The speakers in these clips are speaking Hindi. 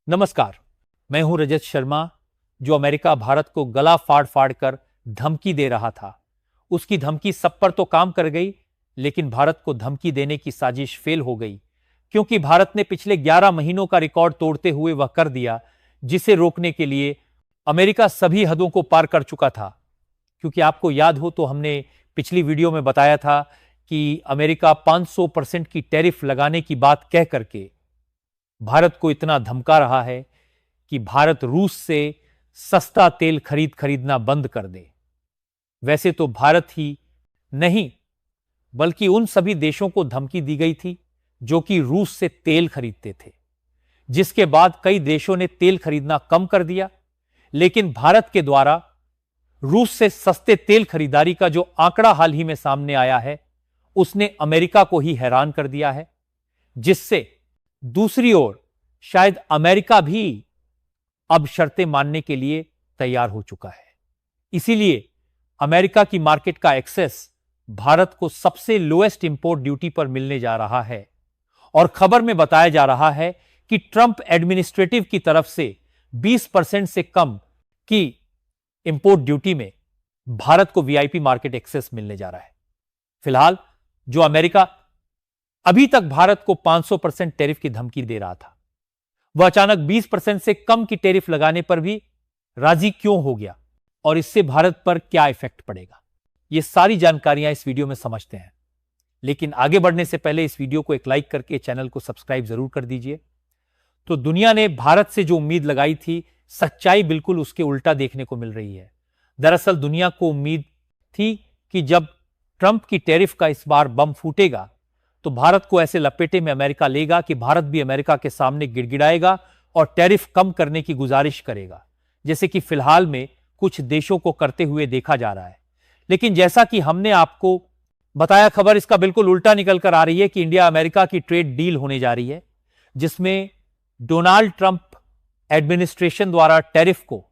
नमस्कार, मैं हूं रजत शर्मा। जो अमेरिका भारत को गला फाड़ फाड़ कर धमकी दे रहा था, उसकी धमकी सब पर तो काम कर गई, लेकिन भारत को धमकी देने की साजिश फेल हो गई, क्योंकि भारत ने पिछले 11 महीनों का रिकॉर्ड तोड़ते हुए वह कर दिया जिसे रोकने के लिए अमेरिका सभी हदों को पार कर चुका था। क्योंकि आपको याद हो तो हमने पिछली वीडियो में बताया था कि अमेरिका 500% की टैरिफ लगाने की बात कह करके भारत को इतना धमका रहा है कि भारत रूस से सस्ता तेल खरीदना बंद कर दे। वैसे तो भारत ही नहीं, बल्कि उन सभी देशों को धमकी दी गई थी जो कि रूस से तेल खरीदते थे, जिसके बाद कई देशों ने तेल खरीदना कम कर दिया। लेकिन भारत के द्वारा रूस से सस्ते तेल खरीदारी का जो आंकड़ा हाल ही में सामने आया है, उसने अमेरिका को ही हैरान कर दिया है, जिससे दूसरी ओर शायद अमेरिका भी अब शर्तें मानने के लिए तैयार हो चुका है। इसीलिए अमेरिका की मार्केट का एक्सेस भारत को सबसे लोएस्ट इंपोर्ट ड्यूटी पर मिलने जा रहा है। और खबर में बताया जा रहा है कि ट्रंप एडमिनिस्ट्रेटिव की तरफ से 20% से कम की इंपोर्ट ड्यूटी में भारत को वीआईपी मार्केट एक्सेस मिलने जा रहा है। फिलहाल जो अमेरिका अभी तक भारत को 500% टैरिफ की धमकी दे रहा था, वह अचानक 20% से कम की टैरिफ लगाने पर भी राजी क्यों हो गया और इससे भारत पर क्या इफेक्ट पड़ेगा, यह सारी जानकारियां इस वीडियो में समझते हैं। लेकिन आगे बढ़ने से पहले इस वीडियो को एक लाइक करके चैनल को सब्सक्राइब जरूर कर दीजिए। तो दुनिया ने भारत से जो उम्मीद लगाई थी, सच्चाई बिल्कुल उसके उल्टा देखने को मिल रही है। दरअसल दुनिया को उम्मीद थी कि जब ट्रंप की टैरिफ का इस बार बम फूटेगा तो भारत को ऐसे लपेटे में अमेरिका लेगा कि भारत भी अमेरिका के सामने गिड़गिड़ाएगा और टैरिफ कम करने की गुजारिश करेगा, जैसे कि फिलहाल में कुछ देशों को करते हुए देखा जा रहा है। लेकिन जैसा कि हमने आपको बताया, खबर इसका बिल्कुल उल्टा निकल कर आ रही है कि इंडिया अमेरिका की ट्रेड डील होने जा रही है, जिसमें डोनाल्ड ट्रंप एडमिनिस्ट्रेशन द्वारा टैरिफ को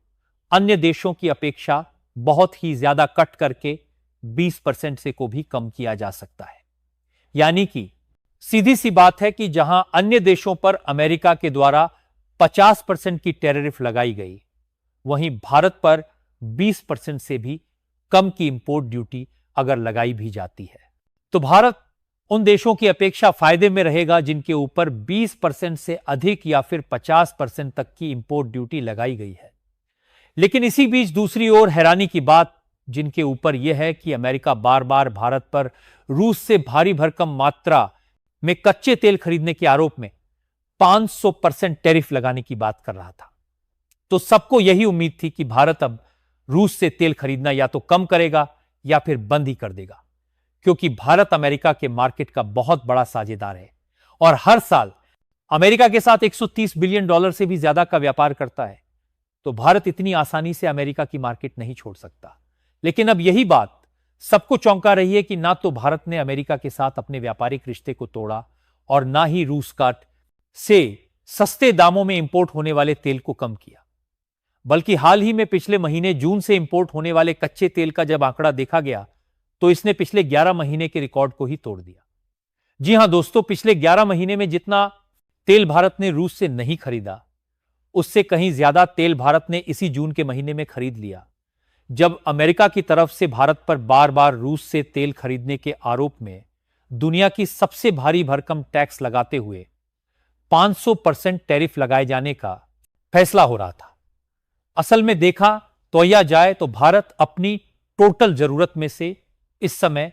अन्य देशों की अपेक्षा बहुत ही ज्यादा कट करके 20% से को भी कम किया जा सकता है। यानी कि सीधी सी बात है कि जहां अन्य देशों पर अमेरिका के द्वारा 50% की टैरिफ लगाई गई, वहीं भारत पर 20% से भी कम की इंपोर्ट ड्यूटी अगर लगाई भी जाती है तो भारत उन देशों की अपेक्षा फायदे में रहेगा जिनके ऊपर 20% से अधिक या फिर 50% तक की इंपोर्ट ड्यूटी लगाई गई है। लेकिन इसी बीच दूसरी ओर हैरानी की बात जिनके ऊपर यह है कि अमेरिका बार बार भारत पर रूस से भारी भरकम मात्रा में कच्चे तेल खरीदने के आरोप में 500% टैरिफ लगाने की बात कर रहा था। तो सबको यही उम्मीद थी कि भारत अब रूस से तेल खरीदना या तो कम करेगा या फिर बंद ही कर देगा, क्योंकि भारत अमेरिका के मार्केट का बहुत बड़ा साझेदार है और हर साल अमेरिका के साथ $130 बिलियन से भी ज्यादा का व्यापार करता है। तो भारत इतनी आसानी से अमेरिका की मार्केट नहीं छोड़ सकता। लेकिन अब यही बात सबको चौंका रही है कि ना तो भारत ने अमेरिका के साथ अपने व्यापारिक रिश्ते को तोड़ा और ना ही रूस का से सस्ते दामों में इंपोर्ट होने वाले तेल को कम किया, बल्कि हाल ही में पिछले महीने जून से इंपोर्ट होने वाले कच्चे तेल का जब आंकड़ा देखा गया तो इसने पिछले 11 महीने के रिकॉर्ड को ही तोड़ दिया। जी हां दोस्तों, पिछले 11 महीने में जितना तेल भारत ने रूस से नहीं खरीदा, उससे कहीं ज्यादा तेल भारत ने इसी जून के महीने में खरीद लिया, जब अमेरिका की तरफ से भारत पर बार बार रूस से तेल खरीदने के आरोप में दुनिया की सबसे भारी भरकम टैक्स लगाते हुए 500% टैरिफ लगाए जाने का फैसला हो रहा था। असल में देखा तो यह जाए तो भारत अपनी टोटल जरूरत में से इस समय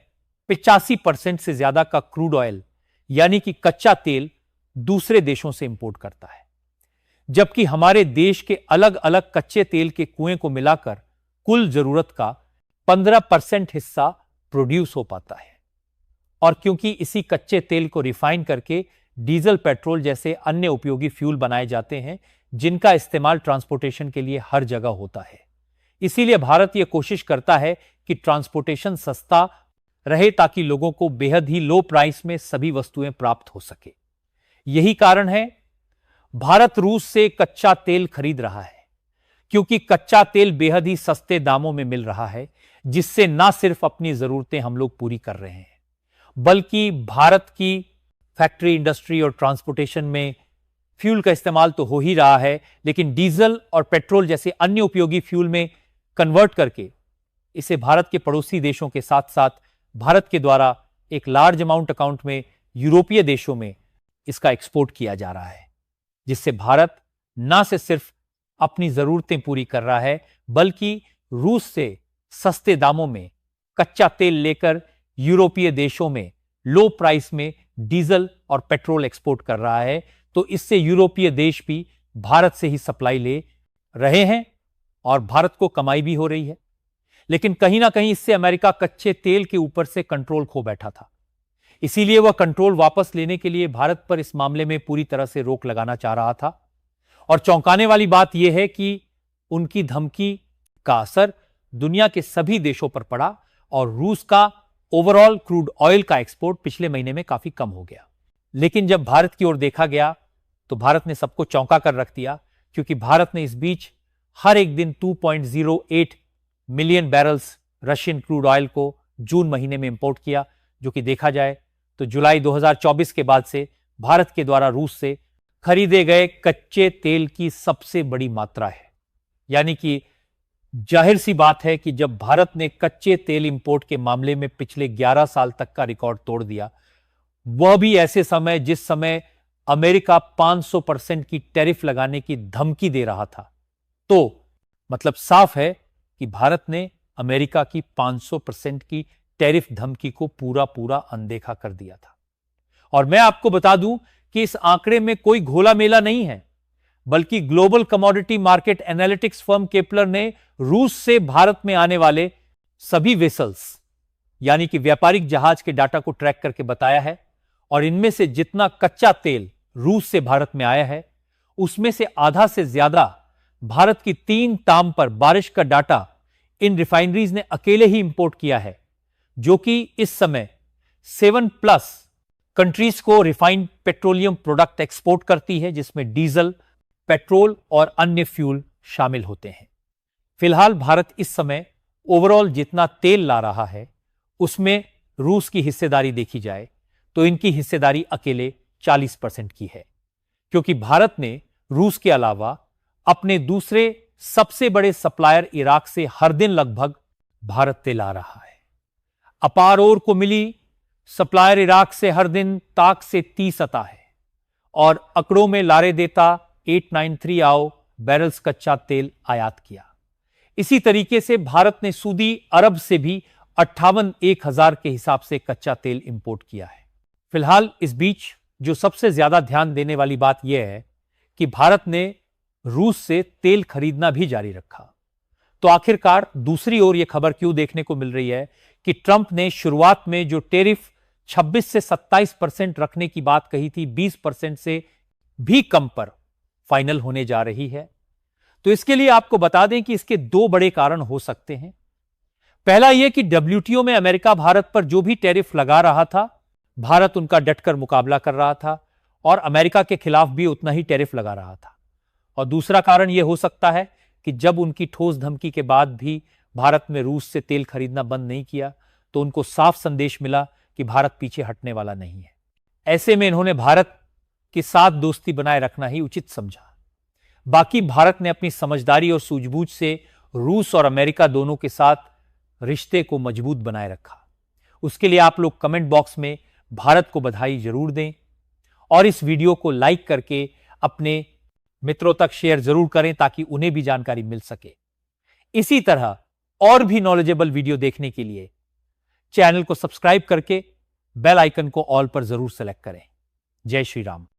85% से ज्यादा का क्रूड ऑयल यानी कि कच्चा तेल दूसरे देशों से इंपोर्ट करता है, जबकि हमारे देश के अलग अलग कच्चे तेल के कुएं को मिलाकर कुल जरूरत का 15% हिस्सा प्रोड्यूस हो पाता है। और क्योंकि इसी कच्चे तेल को रिफाइन करके डीजल, पेट्रोल जैसे अन्य उपयोगी फ्यूल बनाए जाते हैं, जिनका इस्तेमाल ट्रांसपोर्टेशन के लिए हर जगह होता है, इसीलिए भारत यह कोशिश करता है कि ट्रांसपोर्टेशन सस्ता रहे ताकि लोगों को बेहद ही लो प्राइस में सभी वस्तुएं प्राप्त हो सके। यही कारण है भारत रूस से कच्चा तेल खरीद रहा है, क्योंकि कच्चा तेल बेहद ही सस्ते दामों में मिल रहा है, जिससे ना सिर्फ अपनी जरूरतें हम लोग पूरी कर रहे हैं, बल्कि भारत की फैक्ट्री, इंडस्ट्री और ट्रांसपोर्टेशन में फ्यूल का इस्तेमाल तो हो ही रहा है, लेकिन डीजल और पेट्रोल जैसे अन्य उपयोगी फ्यूल में कन्वर्ट करके इसे भारत के पड़ोसी देशों के साथ साथ भारत के द्वारा एक लार्ज अमाउंट अकाउंट में यूरोपीय देशों में इसका एक्सपोर्ट किया जा रहा है, जिससे भारत ना से सिर्फ अपनी जरूरतें पूरी कर रहा है, बल्कि रूस से सस्ते दामों में कच्चा तेल लेकर यूरोपीय देशों में लो प्राइस में डीजल और पेट्रोल एक्सपोर्ट कर रहा है। तो इससे यूरोपीय देश भी भारत से ही सप्लाई ले रहे हैं और भारत को कमाई भी हो रही है। लेकिन कहीं ना कहीं इससे अमेरिका कच्चे तेल के ऊपर से कंट्रोल खो बैठा था, इसीलिए वह कंट्रोल वापस लेने के लिए भारत पर इस मामले में पूरी तरह से रोक लगाना चाह रहा था। और चौंकाने वाली बात यह है कि उनकी धमकी का असर दुनिया के सभी देशों पर पड़ा और रूस का ओवरऑल क्रूड ऑयल का एक्सपोर्ट पिछले महीने में काफी कम हो गया। लेकिन जब भारत की ओर देखा गया तो भारत ने सबको चौंका कर रख दिया, क्योंकि भारत ने इस बीच हर एक दिन 2.08 million barrels Russian crude oil को जून महीने में इंपोर्ट किया, जो कि देखा जाए तो जुलाई 2024 के बाद से भारत के द्वारा रूस से खरीदे गए कच्चे तेल की सबसे बड़ी मात्रा है। यानी कि जाहिर सी बात है कि जब भारत ने कच्चे तेल इंपोर्ट के मामले में पिछले 11 साल तक का रिकॉर्ड तोड़ दिया, वह भी ऐसे समय जिस समय अमेरिका 500% की टैरिफ लगाने की धमकी दे रहा था, तो मतलब साफ है कि भारत ने अमेरिका की 500% की टैरिफ धमकी को पूरा पूरा अनदेखा कर दिया था। और मैं आपको बता दूं कि इस आंकड़े में कोई घोला मेला नहीं है, बल्कि global commodity market analytics firm Kepler ने रूस से भारत में आने वाले सभी वेसल्स यानी कि व्यापारिक जहाज के डाटा को ट्रैक करके बताया है, और इनमें से जितना कच्चा तेल रूस से भारत में आया है, उसमें से आधा से ज्यादा भारत की 3 टार्म पर बारिश का डाटा इन रिफाइनरीज ने अकेले ही इंपोर्ट किया है, जो कि इस समय 7+ कंट्रीज को रिफाइंड पेट्रोलियम प्रोडक्ट एक्सपोर्ट करती है, जिसमें डीजल, पेट्रोल और अन्य फ्यूल शामिल होते हैं। फिलहाल भारत इस समय ओवरऑल जितना तेल ला रहा है, उसमें रूस की हिस्सेदारी देखी जाए तो इनकी हिस्सेदारी अकेले 40% की है, क्योंकि भारत ने रूस के अलावा अपने दूसरे सबसे बड़े सप्लायर इराक से हर दिन लगभग भारत तेल आ रहा है। अपार ओर को मिली सप्लायर इराक से हर दिन ताक से 30 आता है, और अकड़ों में लारे देता 893 आओ बैरल्स कच्चा तेल आयात किया। इसी तरीके से भारत ने सऊदी अरब से भी 58,000 के हिसाब से कच्चा तेल इंपोर्ट किया है। फिलहाल इस बीच जो सबसे ज्यादा ध्यान देने वाली बात यह है कि भारत ने रूस से तेल खरीदना भी जारी रखा। तो आखिरकार दूसरी ओर यह खबर क्यों देखने को मिल रही है कि ट्रंप ने शुरुआत में जो टैरिफ 26 से 27% रखने की बात कही थी, 20% से भी कम पर फाइनल होने जा रही है। तो इसके लिए आपको बता दें कि इसके 2 बड़े कारण हो सकते हैं। पहला यह कि WTO में अमेरिका भारत पर जो भी टैरिफ लगा रहा था, भारत उनका डटकर मुकाबला कर रहा था और अमेरिका के खिलाफ भी उतना ही टैरिफ लगा रहा था। और दूसरा कारण यह हो सकता है कि जब उनकी ठोस धमकी के बाद भी भारत में रूस से तेल खरीदना बंद नहीं किया, तो उनको साफ संदेश मिला कि भारत पीछे हटने वाला नहीं है। ऐसे में इन्होंने भारत के साथ दोस्ती बनाए रखना ही उचित समझा। बाकी भारत ने अपनी समझदारी और सूझबूझ से रूस और अमेरिका दोनों के साथ रिश्ते को मजबूत बनाए रखा। उसके लिए आप लोग कमेंट बॉक्स में भारत को बधाई जरूर दें और इस वीडियो को लाइक करके अपने मित्रों तक शेयर जरूर करें ताकि उन्हें भी जानकारी मिल सके। इसी तरह और भी नॉलेजेबल वीडियो देखने के लिए चैनल को सब्सक्राइब करके बेल आइकन को ऑल पर जरूर सेलेक्ट करें। जय श्री राम।